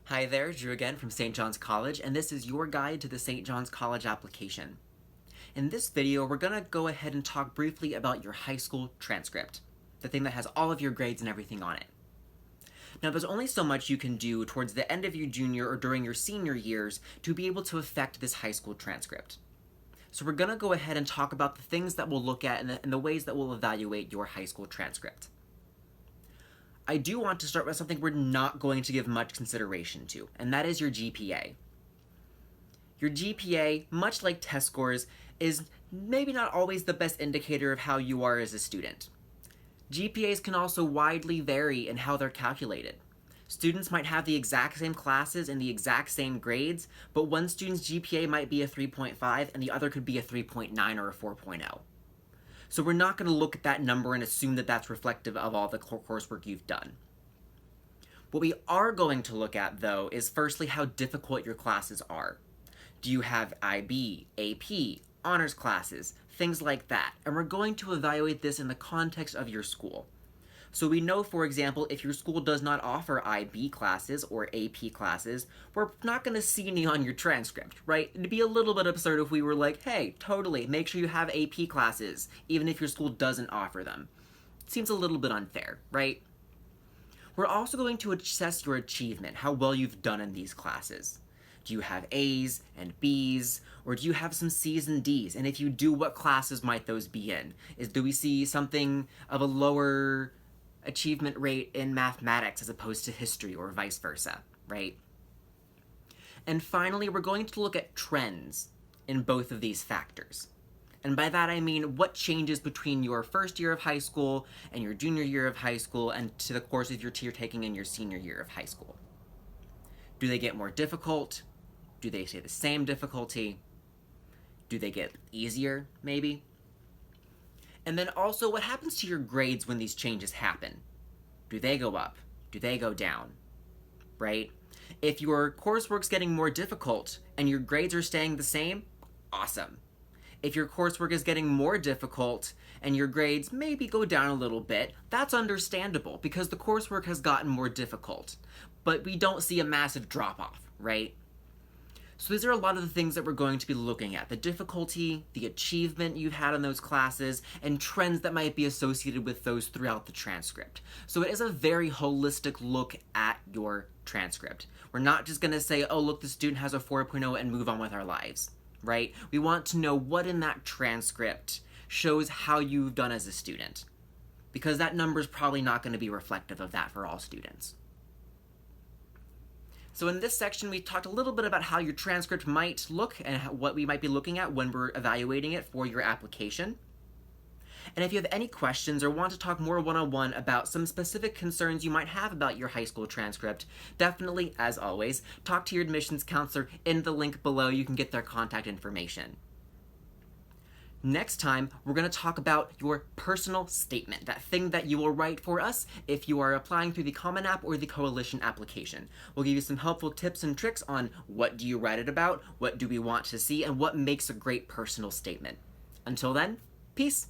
Hi there, Drew again from St. John's College, and this is your guide to the St. John's College application. In this video, we're going to go ahead and talk briefly about your high school transcript, the thing that has all of your grades and everything on it. Now, there's only so much you can do towards the end of your junior or during your senior years to be able to affect this high school transcript. So we're going to go ahead and talk about the things that we'll look at and the ways that we'll evaluate your high school transcript. I do want to start with something we're not going to give much consideration to, and that is your GPA. Your GPA, much like test scores, is maybe not always the best indicator of how you are as a student. GPAs can also widely vary in how they're calculated. Students might have the exact same classes and the exact same grades, but one student's GPA might be a 3.5 and the other could be a 3.9 or a 4.0. So we're not going to look at that number and assume that that's reflective of all the coursework you've done. What we are going to look at, though, is firstly how difficult your classes are. Do you have IB, AP, honors classes, things like that? And we're going to evaluate this in the context of your school. So we know, for example, if your school does not offer IB classes or AP classes, we're not going to see any on your transcript, right? It'd be a little bit absurd if we were like, hey, totally, make sure you have AP classes, even if your school doesn't offer them. Seems a little bit unfair, right? We're also going to assess your achievement, how well you've done in these classes. Do you have A's and B's, or do you have some C's and D's? And if you do, what classes might those be in? Do we see something of a lower achievement rate in mathematics as opposed to history or vice versa, right? And finally, we're going to look at trends in both of these factors. And by that I mean what changes between your first year of high school and your junior year of high school and to the courses you're taking in your senior year of high school. Do they get more difficult? Do they stay the same difficulty? Do they get easier, maybe? And then also, what happens to your grades when these changes happen? Do they go up? Do they go down? Right? If your coursework's getting more difficult and your grades are staying the same, awesome. If your coursework is getting more difficult and your grades maybe go down a little bit, that's understandable because the coursework has gotten more difficult. But we don't see a massive drop-off, right? So these are a lot of the things that we're going to be looking at. The difficulty, the achievement you've had in those classes, and trends that might be associated with those throughout the transcript. So it is a very holistic look at your transcript. We're not just going to say, oh, look, the student has a 4.0 and move on with our lives, right? We want to know what in that transcript shows how you've done as a student, because that number is probably not going to be reflective of that for all students. So in this section, we talked a little bit about how your transcript might look and what we might be looking at when we're evaluating it for your application. And if you have any questions or want to talk more one-on-one about some specific concerns you might have about your high school transcript, definitely, as always, talk to your admissions counselor in the link below. You can get their contact information. Next time, we're going to talk about your personal statement, that thing that you will write for us if you are applying through the Common App or the Coalition application. We'll give you some helpful tips and tricks on what do you write it about, what do we want to see, and what makes a great personal statement. Until then, peace!